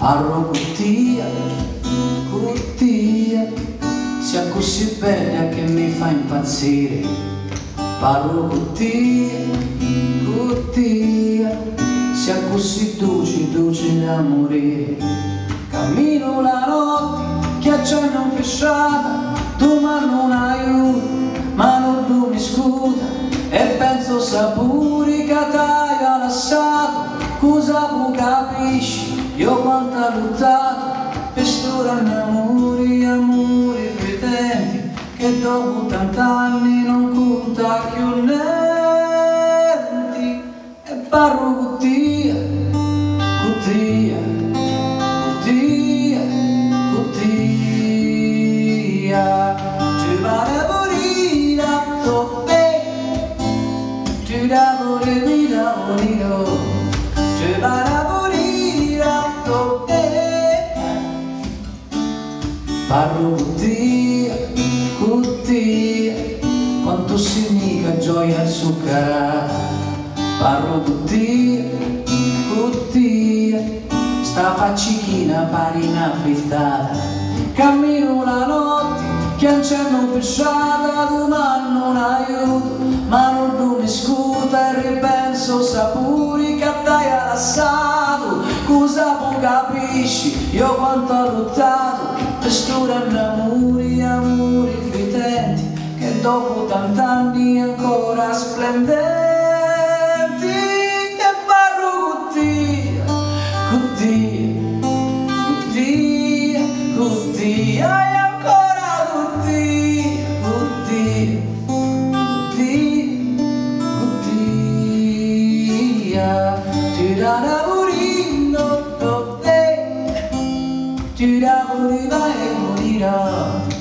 Parlo cuttia, cuttia, sia così bella che mi fa impazzire. Parlo cuttia, cuttia, sia così dolce, dolce da morire. Cammino la notte, ghiacciando pesciata, domani non aiuto, ma non tu mi scusa. E penso sapuri che t'hai lasciato, cosa tu capisci? Io quanto ho lottato per storare amori, amori fedenti, che dopo tant'anni non conta più niente. E parlo cuttia, cuttia, cuttia, cuttia. Ci pare morire a toppe, ci da morire a morire, ci pare parlo cuttia, cuttia, quanto significa gioia zuccherata. Parlo cuttia, cuttia, sta faccichina parina frittata. Cammino la notte, chianciando pesciata, domani non aiuto, ma non tu mi scusa. E ripenso sapuri che t'hai lasciato, cosa tu capisci? Io quanto ho lottato per storare amori, amori fedenti, che dopo tant'anni ancora splendenti. E parlo cuttia, cuttia, cuttia, cuttia, e ancora cuttia, cuttia, cuttia, cuttia. Ti da morire, ti da morire e morirà.